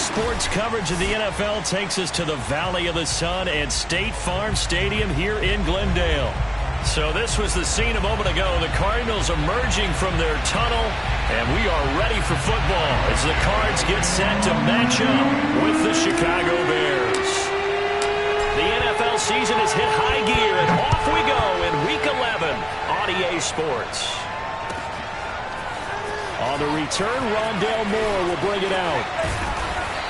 Sports coverage of the NFL takes us to the Valley of the Sun and State Farm Stadium here in Glendale. So this was the scene a moment ago. The Cardinals emerging from their tunnel, and we are ready for football as the Cards get set to match up with the Chicago Bears. The NFL season has hit high gear, and off we go in Week 11 on EA Sports. On the return, Rondale Moore will bring it out.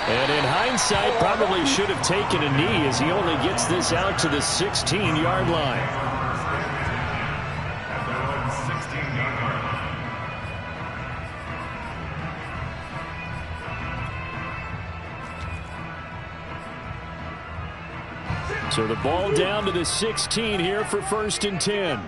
And in hindsight, probably should have taken a knee as he only gets this out to the 16-yard line. So the ball down to the 16 here for 1st and 10.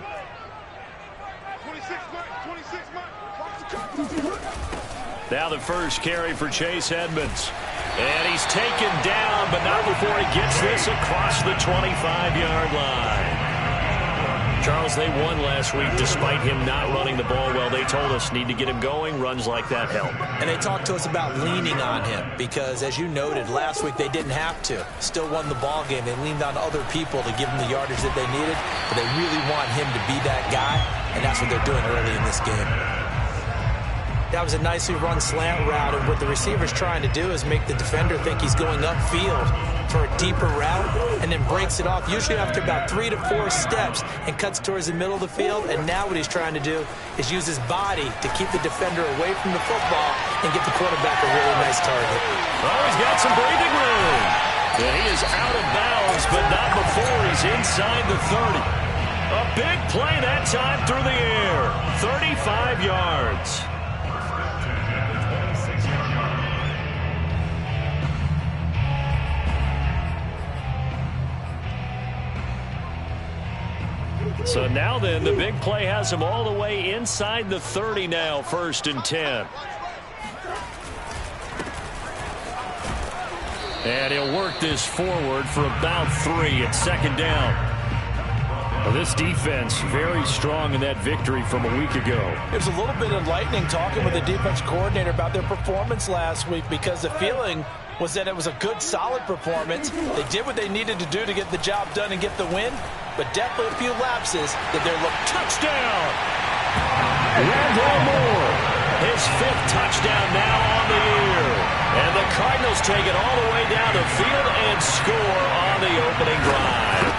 Now the first carry for Chase Edmonds. And he's taken down, but not before he gets this across the 25-yard line. Charles, they won last week despite him not running the ball well. They told us need to get him going. Runs like that help. And they talked to us about leaning on him because, as you noted, last week they didn't have to. Still won the ball game. They leaned on other people to give them the yardage that they needed, but they really want him to be that guy, and that's what they're doing early in this game. That was a nicely run slant route, and what the receiver's trying to do is make the defender think he's going upfield for a deeper route and then breaks it off, usually after about 3 to 4 steps, and cuts towards the middle of the field. And now what he's trying to do is use his body to keep the defender away from the football and get the quarterback a really nice target. Oh, he's got some breathing room. And he is out of bounds, but not before he's inside the 30. A big play that time through the air. 35 yards. So now then, the big play has him all the way inside the 30 now, 1st and 10. And he'll work this forward for about 3 at 2nd down. Well, this defense very strong in that victory from a week ago. It was a little bit enlightening talking with the defense coordinator about their performance last week, because the feeling was that it was a good, solid performance. They did what they needed to do to get the job done and get the win, but definitely a few lapses that they're looking. Touchdown! Rondale Moore, his 5th touchdown now on the year. And the Cardinals take it all the way down the field and score on the opening drive.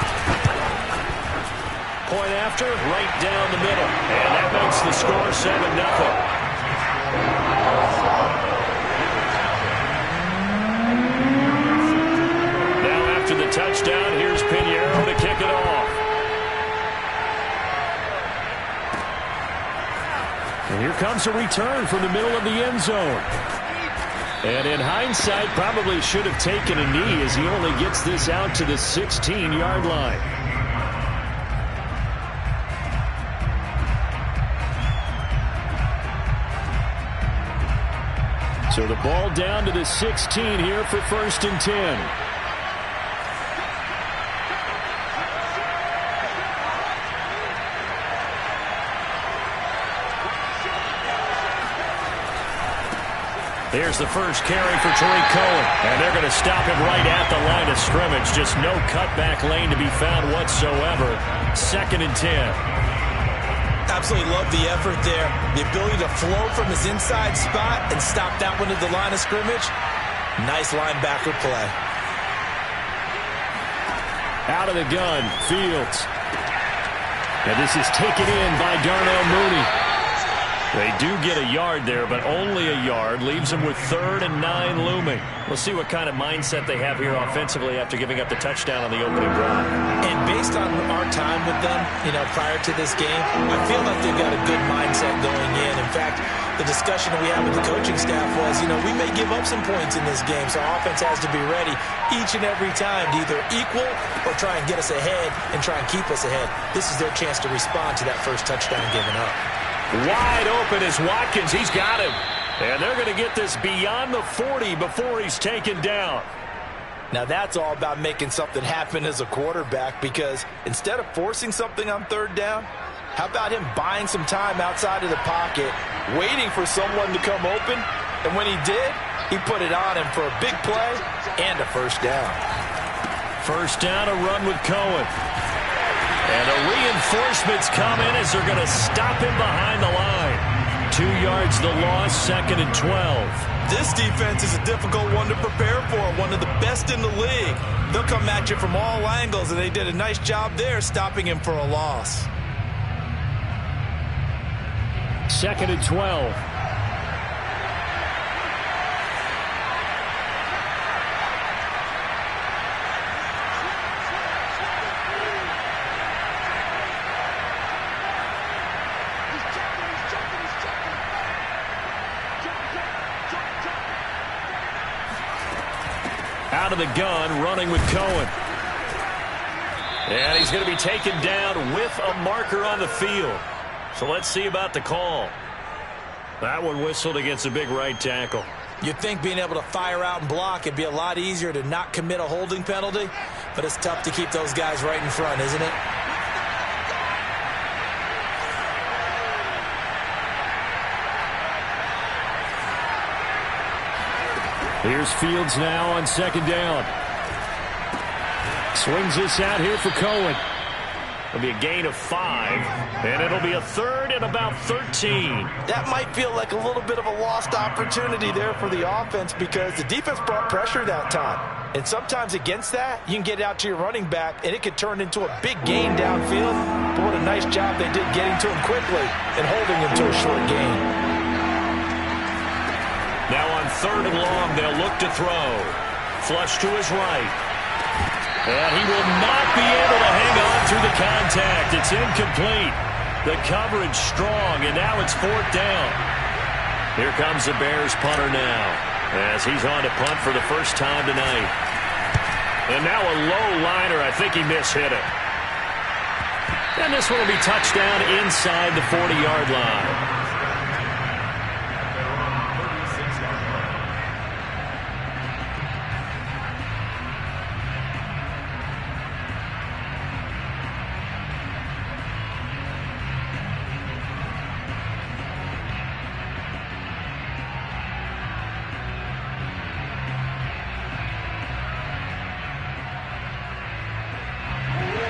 Point after, right down the middle. And that makes the score 7-0. To the touchdown, here's Pinheiro to kick it off. And here comes a return from the middle of the end zone. And in hindsight, probably should have taken a knee as he only gets this out to the 16-yard line. So the ball down to the 16 here for 1st and 10. Here's the first carry for Tariq Cohen. And they're going to stop him right at the line of scrimmage. Just no cutback lane to be found whatsoever. 2nd and 10. Absolutely love the effort there. The ability to flow from his inside spot and stop that one at the line of scrimmage. Nice linebacker play. Out of the gun, Fields. And this is taken in by Darnell Mooney. They do get a yard there, but only a yard. Leaves them with 3rd and 9 looming. We'll see what kind of mindset they have here offensively after giving up the touchdown on the opening drive. And based on our time with them, prior to this game, I feel like they've got a good mindset going in. In fact, the discussion we had with the coaching staff was, we may give up some points in this game, so our offense has to be ready each and every time to either equal or try and get us ahead and try and keep us ahead. This is their chance to respond to that first touchdown given up. Wide open is Watkins. He's got him. And they're going to get this beyond the 40 before he's taken down. Now that's all about making something happen as a quarterback, because instead of forcing something on 3rd down, how about him buying some time outside of the pocket, waiting for someone to come open, and when he did, He put it on him for a big play and a first down. First down, a run with Cohen. And the reinforcements come in as they're going to stop him behind the line. 2 yards the loss, 2nd and 12. This defense is a difficult one to prepare for, one of the best in the league. They'll come at you from all angles, and they did a nice job there stopping him for a loss. 2nd and 12. Out of the gun, running with Cohen. And he's going to be taken down with a marker on the field. So let's see about the call. That one whistled against a big right tackle. You'd think being able to fire out and block it'd be a lot easier to not commit a holding penalty, but it's tough to keep those guys right in front, isn't it? Here's Fields now on 2nd down. Swings this out here for Cohen. It'll be a gain of 5, and it'll be a 3rd and about 13. That might feel like a little bit of a lost opportunity there for the offense because the defense brought pressure that time. And sometimes against that, you can get out to your running back, and it could turn into a big gain downfield. But what a nice job they did getting to him quickly and holding him to a short gain. Now on 3rd and long, they'll look to throw. Flush to his right. And he will not be able to hang on through the contact. It's incomplete. The coverage strong, and now it's 4th down. Here comes the Bears punter now, as he's on to punt for the first time tonight. And now a low liner. I think he mishit it. And this one will be touchdown inside the 40-yard line.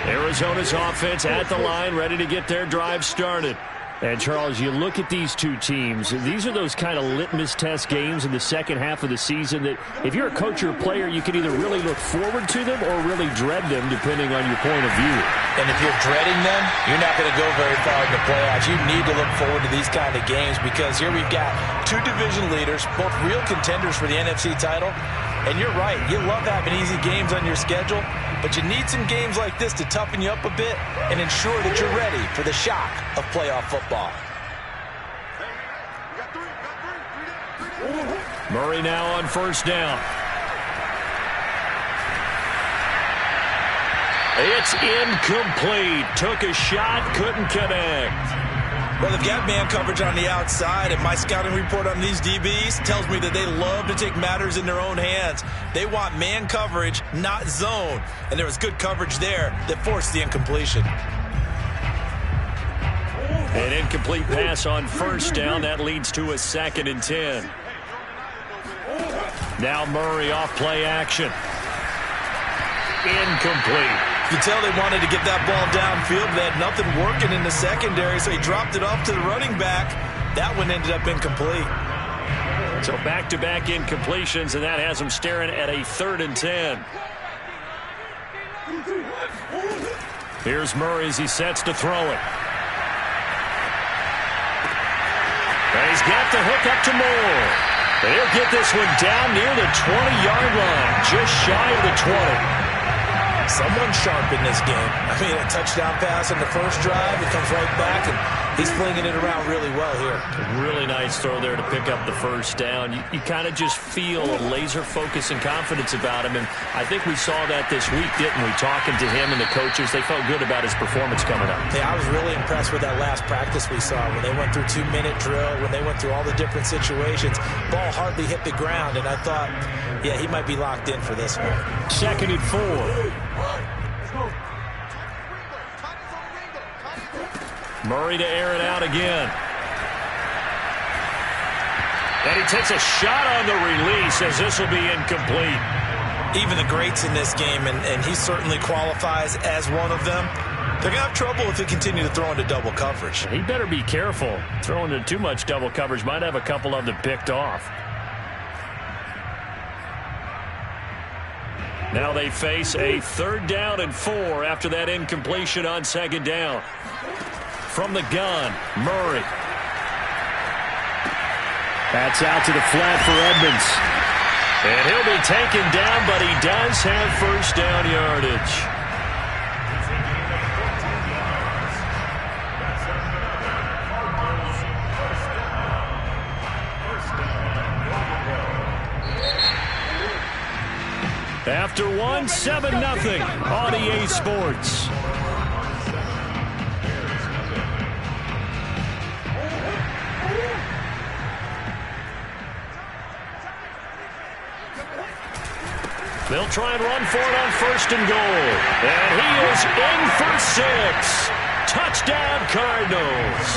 Arizona's offense at the line, ready to get their drive started. And, Charles, you look at these two teams, these are those kind of litmus test games in the second half of the season that if you're a coach or a player, you can either really look forward to them or really dread them, depending on your point of view. And if you're dreading them, you're not going to go very far in the playoffs. You need to look forward to these kind of games because here we've got two division leaders, both real contenders for the NFC title. And you're right, you love having easy games on your schedule, but you need some games like this to toughen you up a bit and ensure that you're ready for the shock of playoff football. Murray now on 1st down. It's incomplete. Took a shot, couldn't connect. Well, they've got man coverage on the outside, and my scouting report on these DBs tells me that they love to take matters in their own hands. They want man coverage, not zone. And there was good coverage there that forced the incompletion. An incomplete pass on 1st down. That leads to a 2nd and 10. Now Murray off play action. Incomplete. You can tell they wanted to get that ball downfield. They had nothing working in the secondary, so he dropped it off to the running back. That one ended up incomplete. So back-to-back incompletions, and that has him staring at a 3rd and 10. Here's Murray as he sets to throw it. And he's got the hook up to Moore. And he'll get this one down near the 20-yard line, just shy of the 20. Someone sharp in this game. I mean, a touchdown pass in the first drive. It comes right back, and he's flinging it around really well here. Really nice throw there to pick up the first down. You kind of just feel a laser focus and confidence about him, and I think we saw that this week, didn't we? Talking to him and the coaches, they felt good about his performance coming up. Yeah, I was really impressed with that last practice we saw when they went through 2-minute drill, when they went through all the different situations. Ball hardly hit the ground, and I thought, yeah, he might be locked in for this one. 2nd and 4. Murray to air it out again. And he takes a shot on the release as this will be incomplete. Even the greats in this game, and he certainly qualifies as one of them, they're going to have trouble if they continue to throw into double coverage. He better be careful. Throwing into too much double coverage might have a couple of them picked off. Now they face a 3rd down and 4 after that incompletion on 2nd down. From the gun, Murray. That's out to the flat for Edmonds. And he'll be taken down, but he does have 1st down yardage. After 1, 7-0 on EA Sports. They'll try and run for it on 1st and goal. And he is in for 6. Touchdown, Cardinals.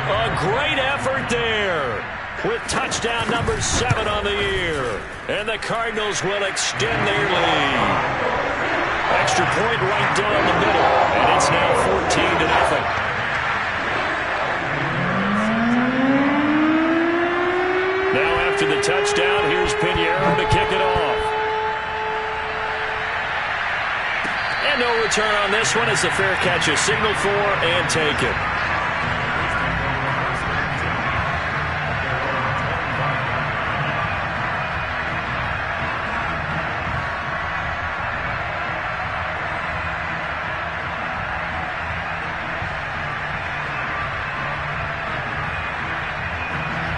A great effort there with touchdown number 7 on the year. And the Cardinals will extend their lead. Extra point right down the middle. And it's now 14-0. Now after the touchdown, here's Pinheiro to kick it off. And no return on this one as the fair catch is signaled for and taken.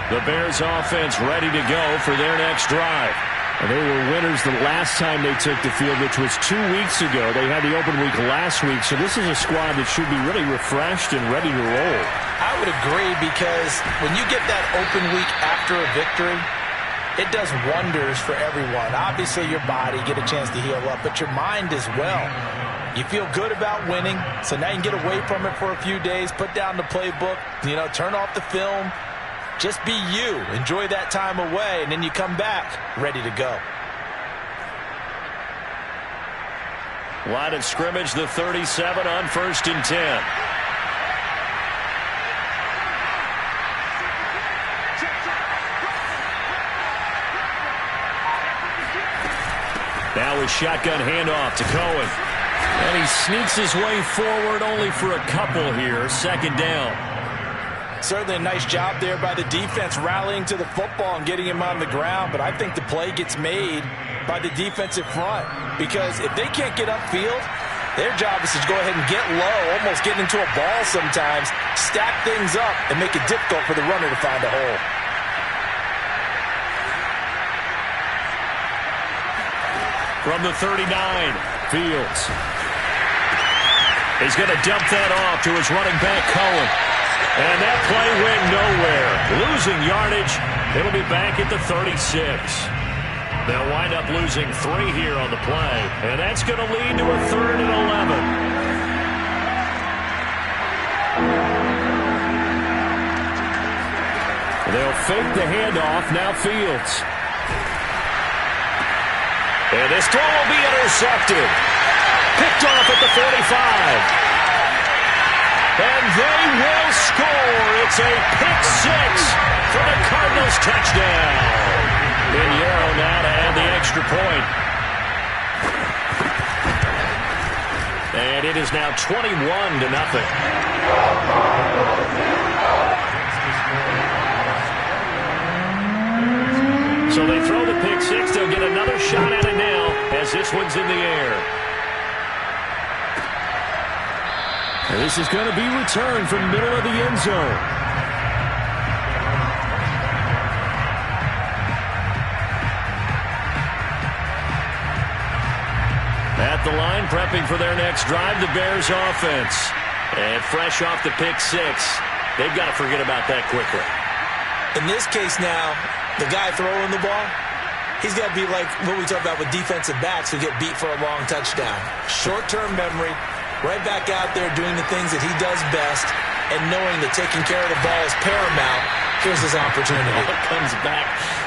The Bears offense ready to go for their next drive. And they were winners the last time they took the field, which was 2 weeks ago. They had the open week last week, so this is a squad that should be really refreshed and ready to roll. I would agree, because when you get that open week after a victory, it does wonders for everyone. Obviously, your body, get a chance to heal up, but your mind as well. You feel good about winning, so now you can get away from it for a few days, put down the playbook, turn off the film. Just be you. Enjoy that time away, and then you come back ready to go. Line of scrimmage, the 37 on 1st and 10. Now a shotgun handoff to Cohen. And he sneaks his way forward only for a couple here. 2nd down. Certainly a nice job there by the defense rallying to the football and getting him on the ground, but I think the play gets made by the defensive front, because if they can't get upfield, their job is to go ahead and get low, almost get into a ball sometimes, stack things up, and make it difficult for the runner to find a hole. From the 39, Fields. He's going to dump that off to his running back, Cohen. And that play went nowhere. Losing yardage. It'll be back at the 36. They'll wind up losing 3 here on the play. And that's going to lead to a 3rd and 11. They'll fake the handoff. Now Fields. And this throw will be intercepted. Picked off at the 45. And they will score. It's a pick 6 for the Cardinals touchdown. Pinheiro now to add the extra point. And it is now 21-0. So they throw the pick 6. They'll get another shot at it now as this one's in the air. And this is going to be returned from the middle of the end zone. At the line, prepping for their next drive, the Bears offense. And fresh off the pick 6, they've got to forget about that quickly. In this case now, the guy throwing the ball, he's got to be like what we talk about with defensive backs who get beat for a long touchdown. Short-term memory. Right back out there doing the things that he does best, and knowing that taking care of the ball is paramount Here's his opportunity. It comes back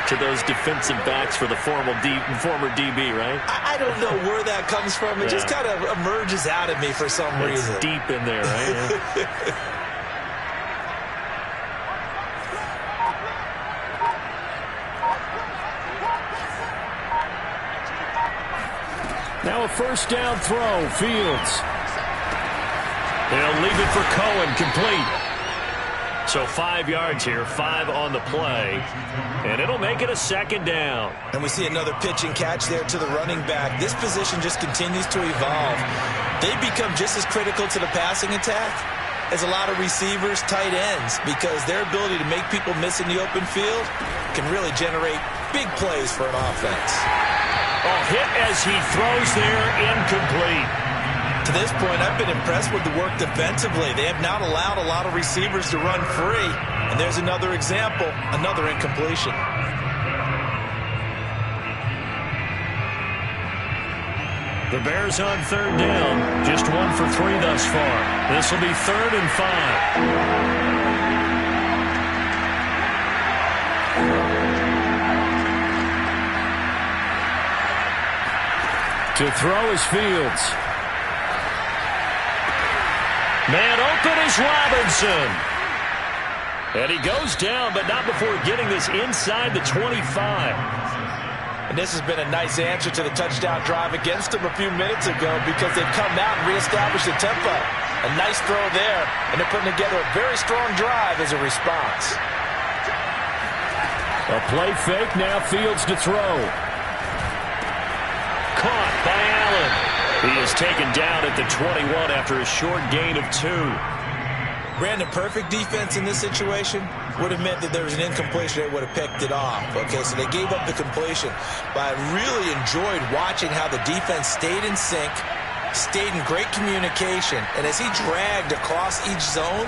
to those defensive backs for the former DB, right? I don't know where that comes from. It just kind of emerges out of me for some reason. It's deep in there, right? Now a first down throw, Fields. They'll leave it for Cohen, complete. So 5 yards here, 5 on the play, and it'll make it a second down. And we see another pitch and catch there to the running back. This position just continues to evolve. They become just as critical to the passing attack as a lot of receivers, tight ends, because their ability to make people miss in the open field can really generate big plays for an offense. Oh, hit as he throws there, incomplete. To this point, I've been impressed with the work defensively. They have not allowed a lot of receivers to run free. And there's another example, another incompletion. The Bears on third down, just 1 for 3 thus far. This will be 3rd and 5. To throw is Fields. Man open is Robinson. And he goes down, but not before getting this inside the 25. And this has been a nice answer to the touchdown drive against them a few minutes ago because they've come out and reestablished the tempo. A nice throw there, and they're putting together a very strong drive as a response. A play fake, now Fields to throw. Caught by Allen. He is taken down at the 21 after a short gain of 2. Brandon, perfect defense in this situation would have meant that there was an incompletion. They would have picked it off. Okay, so they gave up the completion. But I really enjoyed watching how the defense stayed in sync, stayed in great communication. And as he dragged across each zone,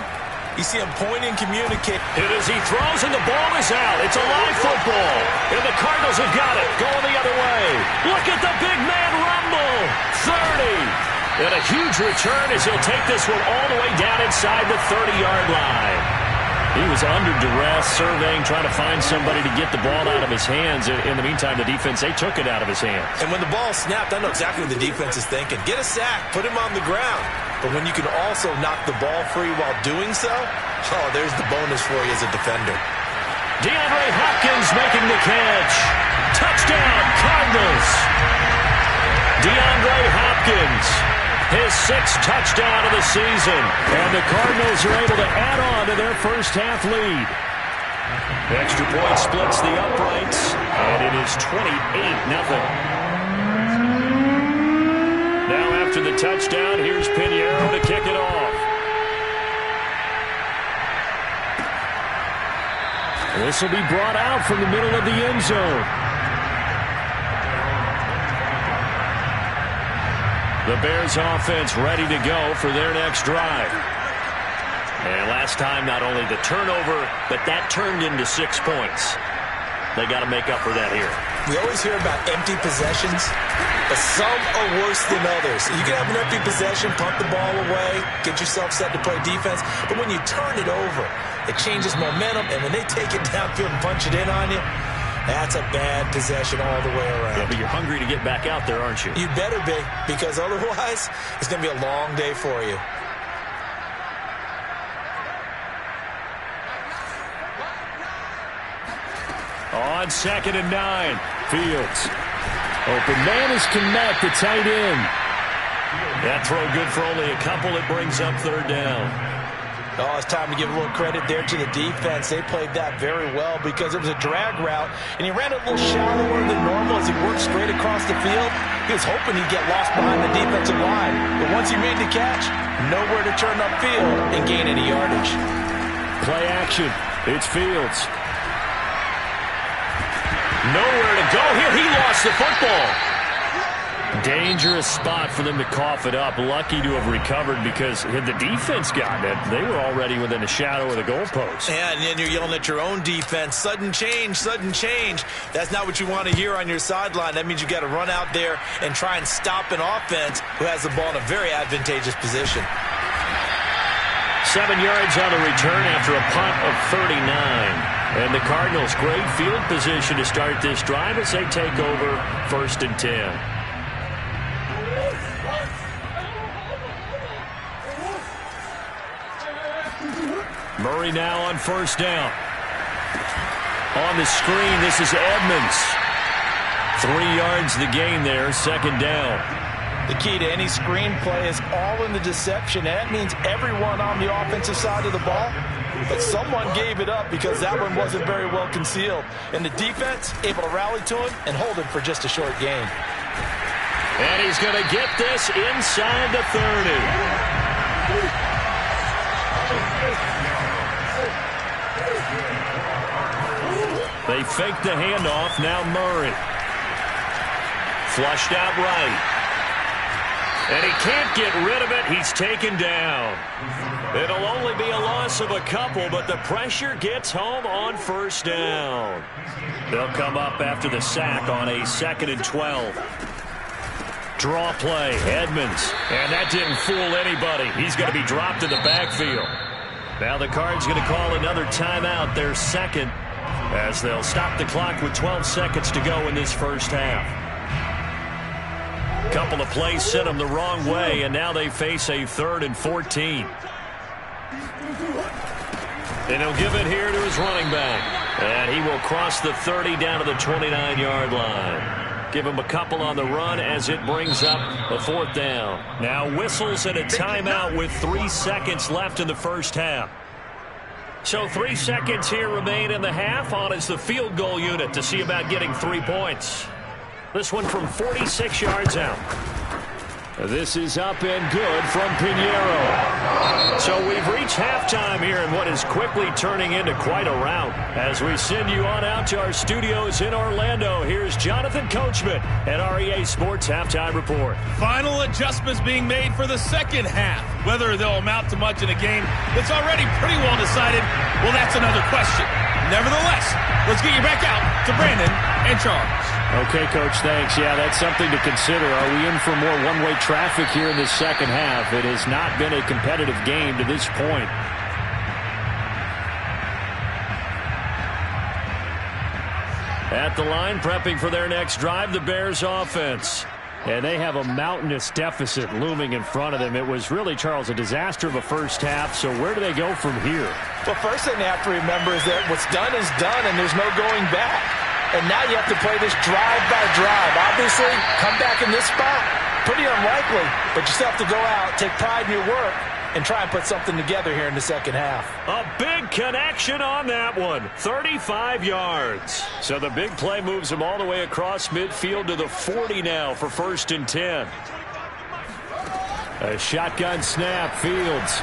you see him pointing, communicate. And as he throws and the ball is out, it's a live football. And the Cardinals have got it, going the other way. Look at the big man rumble. 30. And a huge return as he'll take this one all the way down inside the 30-yard line. He was under duress, surveying, trying to find somebody to get the ball out of his hands. In the meantime, the defense, they took it out of his hands. And when the ball snapped, I know exactly what the defense is thinking. Get a sack, put him on the ground. But when you can also knock the ball free while doing so, oh, there's the bonus for you as a defender. DeAndre Hopkins making the catch. Touchdown, Cardinals. DeAndre Hopkins, his 6th touchdown of the season. And the Cardinals are able to add on to their first half lead. Extra point splits the uprights, and it is 28-0. Now after the touchdown, here's Pinheiro to kick it off. This will be brought out from the middle of the end zone. The Bears offense ready to go for their next drive. And last time, not only the turnover, but that turned into 6 points. They got to make up for that here. We always hear about empty possessions, but some are worse than others. You can have an empty possession, punt the ball away, get yourself set to play defense, but when you turn it over, it changes momentum, and when they take it downfield and punch it in on you, that's a bad possession all the way around. Yeah, but you're hungry to get back out there, aren't you? You better be, because otherwise, it's going to be a long day for you. On 2nd and 9, Fields. Open man is Kmet, the tight end. That throw good for only a couple. It brings up 3rd down. Oh, it's time to give a little credit there to the defense. They played that very well because it was a drag route, and he ran a little shallower than normal as he worked straight across the field. He was hoping he'd get lost behind the defensive line, but once he made the catch, nowhere to turn upfield and gain any yardage. Play action. It's Fields. Nowhere to go here. He lost the football. Dangerous spot for them to cough it up. Lucky to have recovered because had the defense gotten it, they were already within a shadow of the goalpost. Yeah, and then you're yelling at your own defense. Sudden change, sudden change. That's not what you want to hear on your sideline. That means you got to run out there and try and stop an offense who has the ball in a very advantageous position. 7 yards on the return after a punt of 39. And the Cardinals, great field position to start this drive as they take over 1st and 10. Murray now on 1st down. On the screen, this is Edmonds. 3 yards the gain there, 2nd down. The key to any screen play is all in the deception. That means everyone on the offensive side of the ball. But someone gave it up because that one wasn't very well concealed. And the defense able to rally to him and hold him for just a short gain. And he's going to get this inside the 30. They fake the handoff. Now Murray. Flushed out right. And he can't get rid of it. He's taken down. It'll only be a loss of a couple, but the pressure gets home on 1st down. They'll come up after the sack on a 2nd and 12. Draw play, Edmonds. And that didn't fool anybody. He's going to be dropped in the backfield. Now the Cards going to call another timeout, their 2nd, as they'll stop the clock with 12 seconds to go in this 1st half. Couple of plays sent them the wrong way, and now they face a 3rd and 14. And he'll give it here to his running back. And he will cross the 30 down to the 29-yard line. Give him a couple on the run as it brings up a 4th down. Now whistles and a timeout with 3 seconds left in the 1st half. So 3 seconds here remain in the half. On is the field goal unit to see about getting 3 points. This one from 46 yards out. This is up and good from Pinheiro. So we've reached halftime here in what is quickly turning into quite a rout. As we send you on out to our studios in Orlando, here's Jonathan Coachman at REA Sports Halftime Report. Final adjustments being made for the 2nd half. Whether they'll amount to much in a game that's already pretty well decided, well, that's another question. Nevertheless, let's get you back out to Brandon and Charles. Okay, Coach, thanks. Yeah, that's something to consider. Are we in for more one-way traffic here in the 2nd half? It has not been a competitive game to this point. At the line, prepping for their next drive, the Bears offense. And they have a mountainous deficit looming in front of them. It was really, Charles, a disaster of a 1st half. So where do they go from here? Well, first thing they have to remember is that what's done is done, and there's no going back. And now you have to play this drive by drive. Obviously, come back in this spot, pretty unlikely. But you still have to go out, take pride in your work, and try and put something together here in the 2nd half. A big connection on that one. 35 yards. So the big play moves him all the way across midfield to the 40 now for 1st and 10. A shotgun snap, Fields.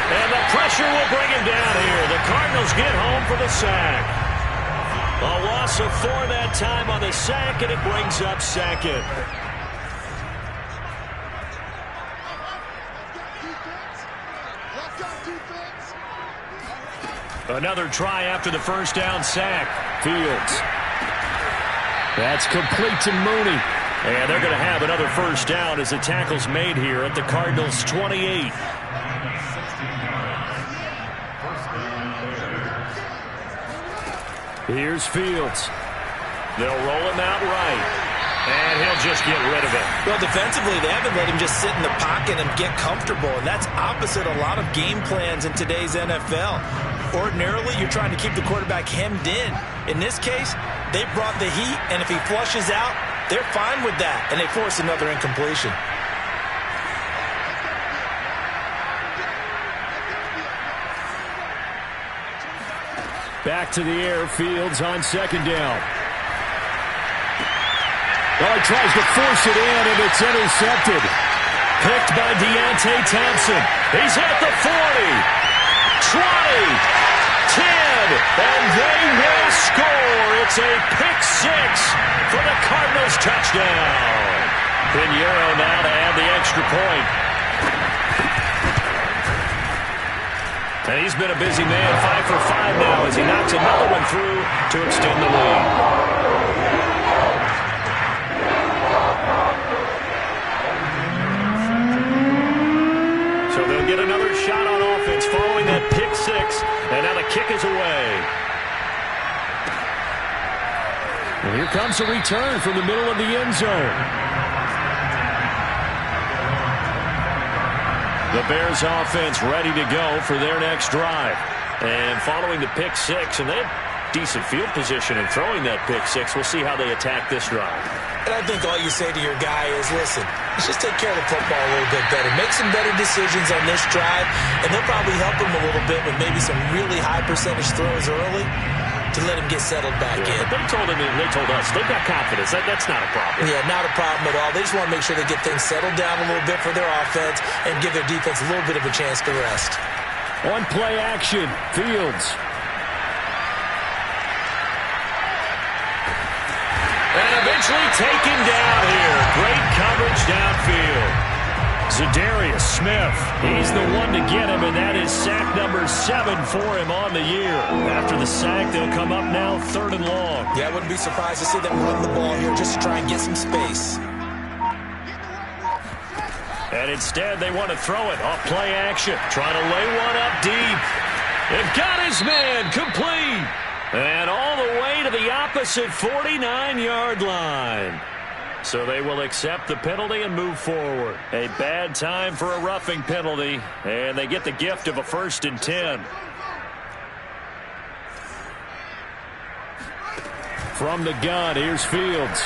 And the pressure will bring him down here. The Cardinals get home for the sack. A loss of 4 that time on the sack, and it brings up 2nd. Another try after the 1st down sack. Fields. That's complete to Mooney. And they're going to have another 1st down as the tackle's made here at the Cardinals' 28. Here's Fields. They'll roll him out right. And he'll just get rid of it. Well, defensively, they haven't let him just sit in the pocket and get comfortable. And that's opposite a lot of game plans in today's NFL. Ordinarily, you're trying to keep the quarterback hemmed in. In this case, they brought the heat, and if he flushes out, they're fine with that. And they force another incompletion. Back to the air, Fields on 2nd down. Well, he tries to force it in, and it's intercepted. Picked by Deontay Thompson. He's at the 40, 20, 10, and they will score. It's a pick 6 for the Cardinals touchdown. Pinheiro now to add the extra point. And he's been a busy man, 5 for 5 now as he knocks another one through to extend the lead. So they'll get another shot on offense following that pick pick six, and now the kick is away. And here comes a return from the middle of the end zone. The Bears offense ready to go for their next drive. And following the pick six, and they had decent field position in throwing that pick six. We'll see how they attack this drive. And I think all you say to your guy is, listen, let's just take care of the football a little bit better. Make some better decisions on this drive, and they'll probably help him a little bit with maybe some really high percentage throws early to let him get settled back in. But they told us they've got confidence. That's not a problem. Yeah, not a problem at all. They just want to make sure they get things settled down a little bit for their offense and give their defense a little bit of a chance to rest. On play action, Fields. And eventually taken down here. Great coverage downfield. Za'Darius Smith, he's the one to get him, and that is sack number 7 for him on the year. After the sack, they'll come up now 3rd and long. Yeah, I wouldn't be surprised to see them run the ball here just to try and get some space. And instead, they want to throw it off play action. Trying to lay one up deep. They've got his man complete. And all the way to the opposite 49-yard line. So they will accept the penalty and move forward. A bad time for a roughing penalty. And they get the gift of a 1st and 10. From the gun, here's Fields.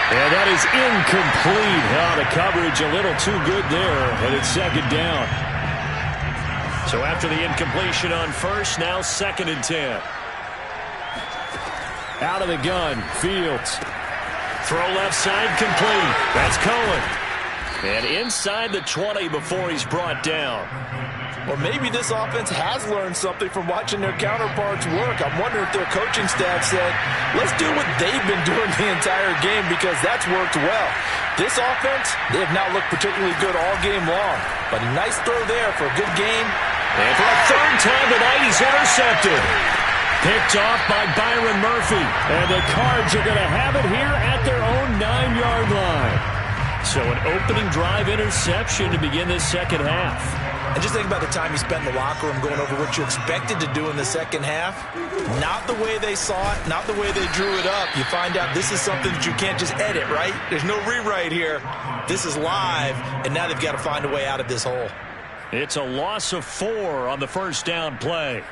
And that is incomplete. The coverage a little too good there. And it's 2nd down. So after the incompletion on 1st, now 2nd and 10. Out of the gun, Fields. Throw left side complete. That's Cohen. And inside the 20 before he's brought down. Or maybe this offense has learned something from watching their counterparts work. I'm wondering if their coaching staff said, let's do what they've been doing the entire game because that's worked well. This offense, they have not looked particularly good all game long. But a nice throw there for a good game. And for a 3rd time tonight, he's intercepted. Picked off by Byron Murphy. And the Cards are going to have it here at their own 9-yard line. So an opening drive interception to begin this 2nd half. And just think about the time you spent in the locker room going over what you expected to do in the 2nd half. Not the way they saw it, not the way they drew it up. You find out this is something that you can't just edit, right? There's no rewrite here. This is live, and now they've got to find a way out of this hole. It's a loss of 4 on the 1st down play.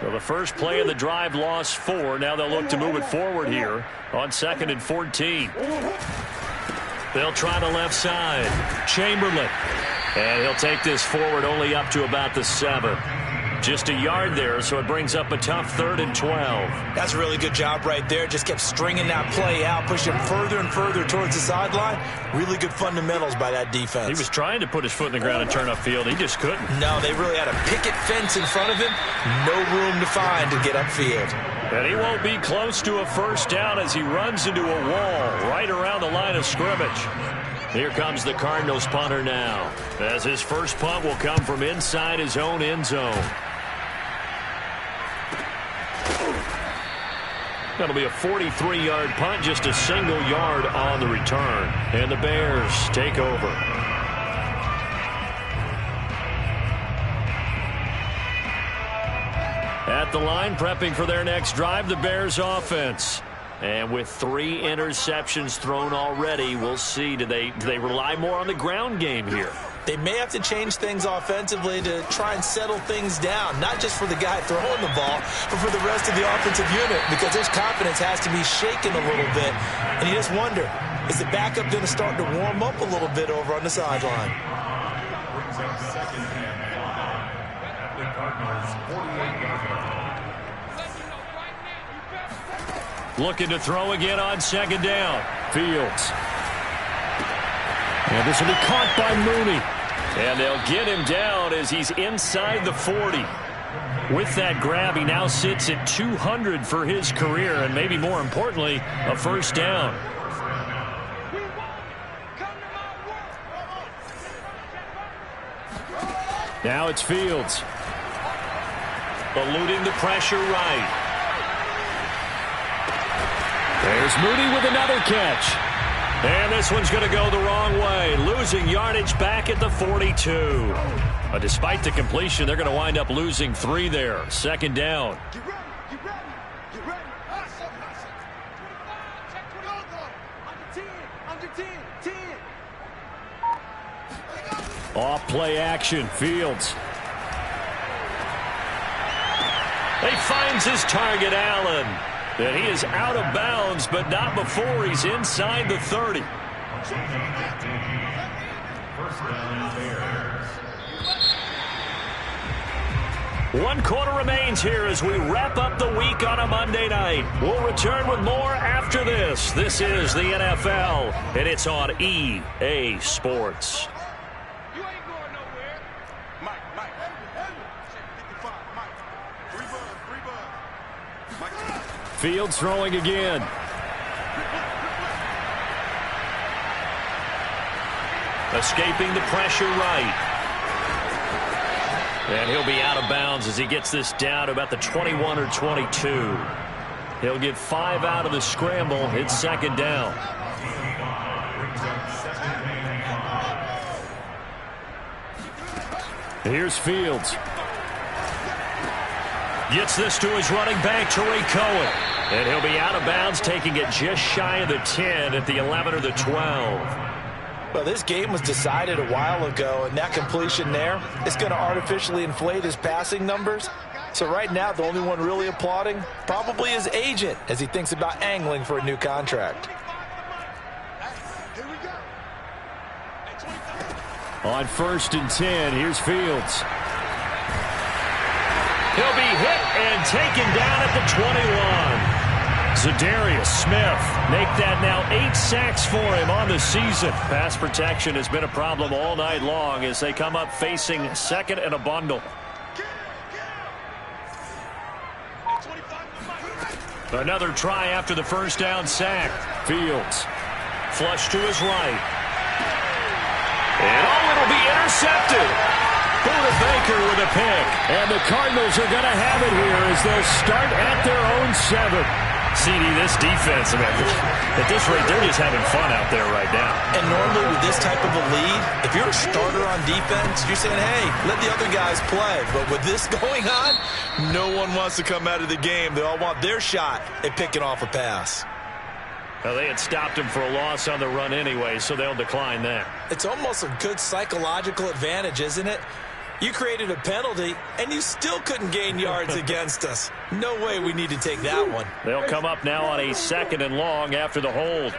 So the first play of the drive lost 4. Now they'll look to move it forward here on 2nd and 14. They'll try the left side. Chamberlain. And he'll take this forward only up to about the 7. Just a yard there, so it brings up a tough 3rd and 12. That's a really good job right there. Just kept stringing that play out, pushing further and further towards the sideline. Really good fundamentals by that defense. He was trying to put his foot in the ground and turn upfield. He just couldn't. No, they really had a picket fence in front of him. No room to find to get upfield. And he won't be close to a 1st down as he runs into a wall right around the line of scrimmage. Here comes the Cardinals punter now, as his first punt will come from inside his own end zone. That'll be a 43-yard punt, just a single yard on the return. And the Bears take over. At the line, prepping for their next drive, the Bears offense. And with 3 interceptions thrown already, we'll see. Do they rely more on the ground game here? They may have to change things offensively to try and settle things down, not just for the guy throwing the ball, but for the rest of the offensive unit, because his confidence has to be shaken a little bit. And you just wonder, is the backup going to start to warm up a little bit over on the sideline? Looking to throw again on 2nd down. Fields. And this will be caught by Mooney. And they'll get him down as he's inside the 40. With that grab, he now sits at 200 for his career, and maybe more importantly, a 1st down. Now it's Fields. Eluding the pressure right. There's Mooney with another catch. And this one's going to go the wrong way, losing yardage back at the 42. Despite the completion, they're going to wind up losing 3 there. Second down. Get ready, get ready, get ready. Under 10, 10. Off play action, Fields. He finds his target, Allen. And he is out of bounds, but not before he's inside the 30. One quarter remains here as we wrap up the week on a Monday night. We'll return with more after this. This is the NFL, and it's on EA Sports. You ain't going nowhere. Mike. 55, Mike. 3 bucks. Mike. Fields throwing again. Escaping the pressure right. And he'll be out of bounds as he gets this down to about the 21 or 22. He'll get 5 out of the scramble. It's second down. Here's Fields. Gets this to his running back, Tariq Cohen. And he'll be out of bounds, taking it just shy of the 10 at the 11 or the 12. Well, this game was decided a while ago, and that completion there is going to artificially inflate his passing numbers. So right now, the only one really applauding probably his agent as he thinks about angling for a new contract. On 1st and 10, here's Fields. He'll be hit and taken down at the 21. Za'Darius Smith make that now 8 sacks for him on the season. Pass protection has been a problem all night long as they come up facing second and a bundle. Another try after the first down sack. Fields. Flush to his right. And it'll be intercepted. Buda Baker with a pick. And the Cardinals are going to have it here as they'll start at their own 7. CD, this defense, at this rate, they're just having fun out there right now. And normally with this type of a lead, if you're a starter on defense, you're saying, hey, let the other guys play. But with this going on, no one wants to come out of the game. They all want their shot at picking off a pass. Well, they had stopped him for a loss on the run anyway, so they'll decline that. It's almost a good psychological advantage, isn't it? You created a penalty, and you still couldn't gain yards against us. No way we need to take that one. They'll come up now on a 2nd and long after the hold.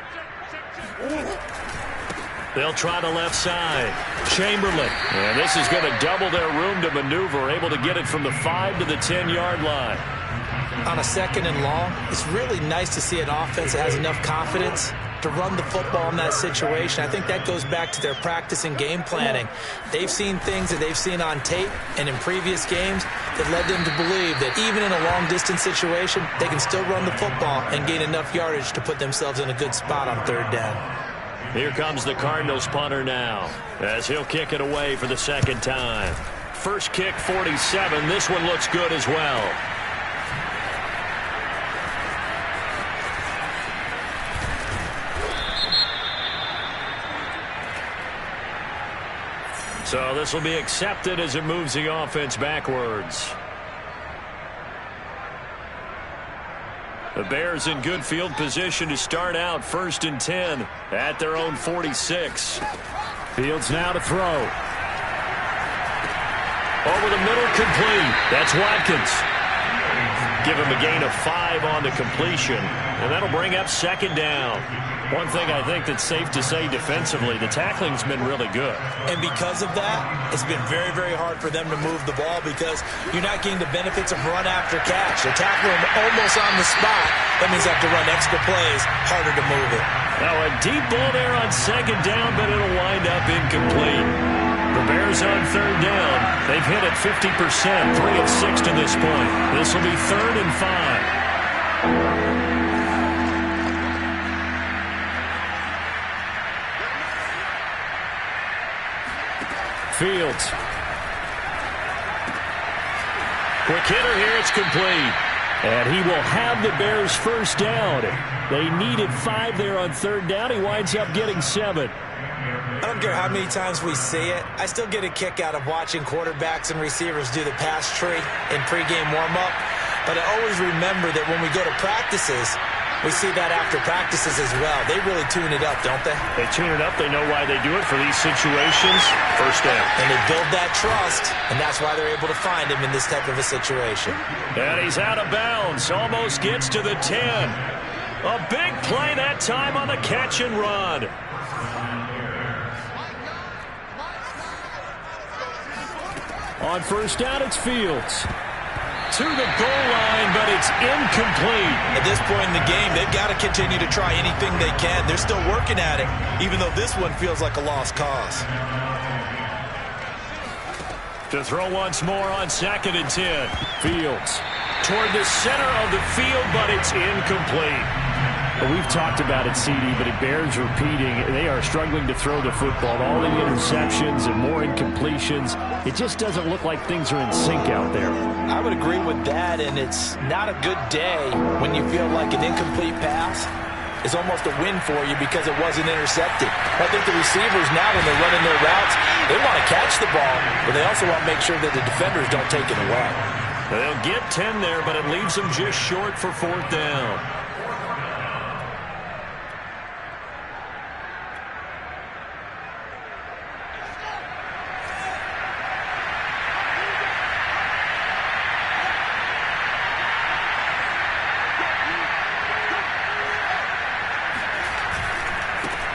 They'll try the left side. Chamberlain. And this is going to double their room to maneuver, able to get it from the 5 to the 10-yard line. On a 2nd and long, it's really nice to see an offense that has enough confidence to run the football in that situation. I think that goes back to their practice and game planning. They've seen things that they've seen on tape and in previous games that led them to believe that even in a long-distance situation, they can still run the football and gain enough yardage to put themselves in a good spot on 3rd down. Here comes the Cardinals punter now as he'll kick it away for the 2nd time. First kick, 47. This one looks good as well. So this will be accepted as it moves the offense backwards. The Bears in good field position to start out 1st and 10 at their own 46. Fields now to throw. Over the middle, complete. That's Watkins. Give him a gain of 5 on the completion, and that'll bring up 2nd down. One thing I think that's safe to say defensively, the tackling's been really good. And because of that, it's been very, very hard for them to move the ball because you're not getting the benefits of run after catch. They're tackling almost on the spot. That means they have to run extra plays, harder to move it. Now a deep ball there on 2nd down, but it'll wind up incomplete. The Bears on 3rd down. They've hit it 50%, 3 of 6 to this point. This will be 3rd and 5. Fields. Quick hitter here, it's complete. And he will have the Bears first down. They needed 5 there on third down. He winds up getting 7. I don't care how many times we see it. I still get a kick out of watching quarterbacks and receivers do the pass tree in pregame warm-up. But I always remember that when we go to practices, we see that after practices as well. They really tune it up, don't they? They tune it up. They know why they do it for these situations. First down. And they build that trust, and that's why they're able to find him in this type of a situation. And he's out of bounds. Almost gets to the 10. A big play that time on the catch and run. On first down, it's Fields. To the goal line, but it's incomplete. At this point in the game, they've got to continue to try anything they can. They're still working at it, even though this one feels like a lost cause. To throw once more on 2nd and 10. Fields toward the center of the field, but it's incomplete. Well, we've talked about it, CD, but it bears repeating. They are struggling to throw the football. All the interceptions and more incompletions. It just doesn't look like things are in sync out there. I would agree with that, and it's not a good day when you feel like an incomplete pass is almost a win for you because it wasn't intercepted. I think the receivers now, when they're running their routes, they want to catch the ball, but they also want to make sure that the defenders don't take it away. They'll get 10 there, but it leaves them just short for 4th down.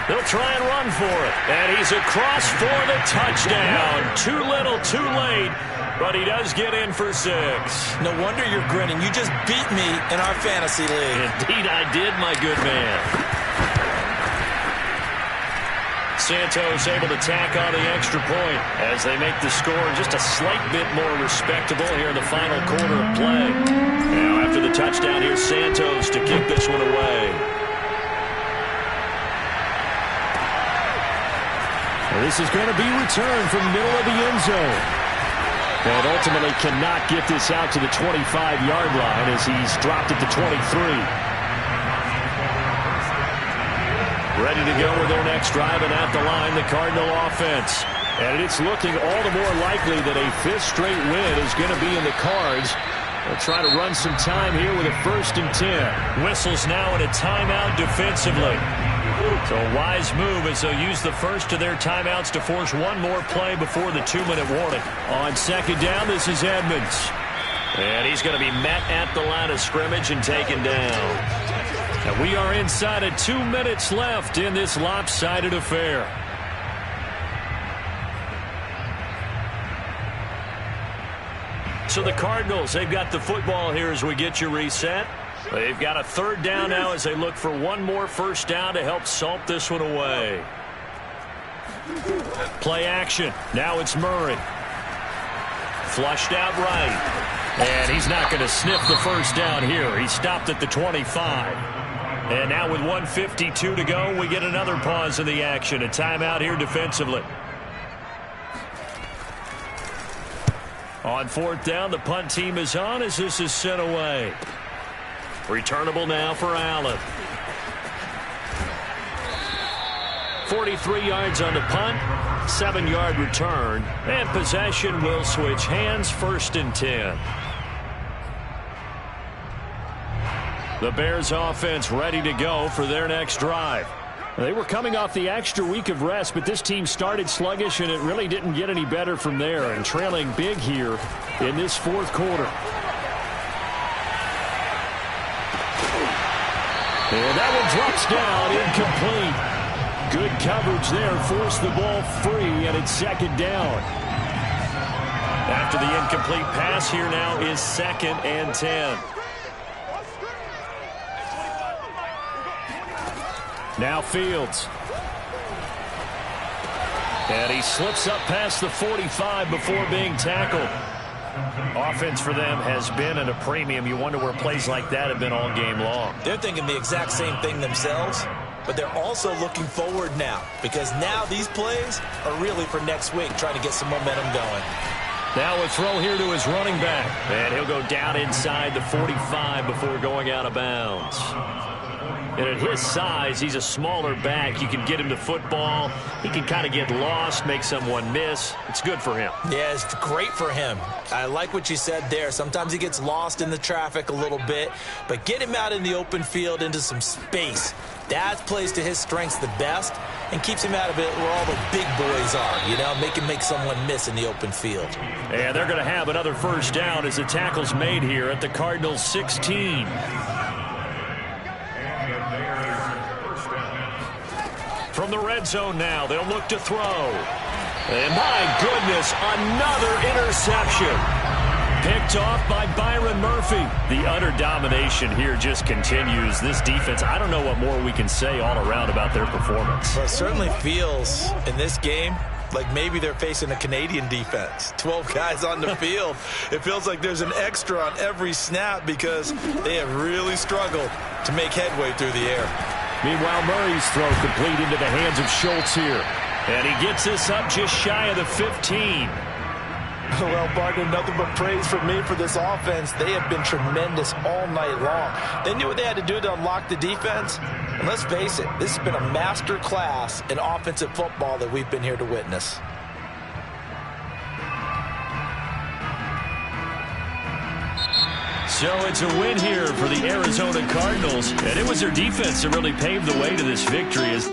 They'll try and run for it. And he's across for the touchdown. Too little, too late. But he does get in for 6. No wonder you're grinning. You just beat me in our fantasy league. Indeed I did, my good man. Santos able to tack on the extra point as they make the score just a slight bit more respectable here in the final quarter of play. Now after the touchdown, here's Santos to kick this one away. This is going to be returned from the middle of the end zone. And ultimately cannot get this out to the 25-yard line as he's dropped at the 23. Ready to go with their next drive, and at the line, the Cardinal offense. And it's looking all the more likely that a 5th straight win is going to be in the cards. They'll try to run some time here with a 1st and 10. Whistles now in a timeout defensively. So a wise move as they'll use the first of their timeouts to force one more play before the 2-minute warning. On 2nd down, this is Edmonds. And he's going to be met at the line of scrimmage and taken down. And we are inside of 2 minutes left in this lopsided affair. So the Cardinals, they've got the football here as we get you reset. They've got a 3rd down now as they look for one more 1st down to help salt this one away. Play action. Now it's Murray. Flushed out right. And he's not going to sniff the 1st down here. He stopped at the 25. And now with 1:52 to go, we get another pause in the action. A timeout here defensively. On 4th down, the punt team is on as this is sent away. Returnable now for Allen. 43 yards on the punt, 7-yard return, and possession will switch hands, 1st and 10. The Bears offense ready to go for their next drive. They were coming off the extra week of rest, but this team started sluggish, and it really didn't get any better from there, and trailing big here in this 4th quarter. And that one drops down, incomplete. Good coverage there, forced the ball free, and it's 2nd down. After the incomplete pass, here now is 2nd and 10. Now Fields. And he slips up past the 45 before being tackled. Offense for them has been at a premium. You wonder where plays like that have been all game long. They're thinking the exact same thing themselves, but they're also looking forward now because now these plays are really for next week, trying to get some momentum going. Now a throw here to his running back. And he'll go down inside the 45 before going out of bounds. And at his size, he's a smaller back. You can get him to football. He can kind of get lost, make someone miss. It's good for him. Yeah, it's great for him. I like what you said there. Sometimes he gets lost in the traffic a little bit, but get him out in the open field into some space. That plays to his strengths the best and keeps him out of it where all the big boys are, you know, make him make someone miss in the open field. And they're going to have another first down as the tackle's made here at the Cardinals 16. From the red zone now, they'll look to throw. And my goodness, another interception. Picked off by Byron Murphy. The utter domination here just continues. This defense, I don't know what more we can say all around about their performance. Well, it certainly feels in this game like maybe they're facing a Canadian defense. 12 guys on the field. It feels like there's an extra on every snap because they have really struggled to make headway through the air. Meanwhile, Murray's throw complete into the hands of Schultz here. And he gets this up just shy of the 15. Well, partner, nothing but praise from me for this offense. They have been tremendous all night long. They knew what they had to do to unlock the defense. And let's face it, this has been a master class in offensive football that we've been here to witness. So it's a win here for the Arizona Cardinals. And it was their defense that really paved the way to this victory. As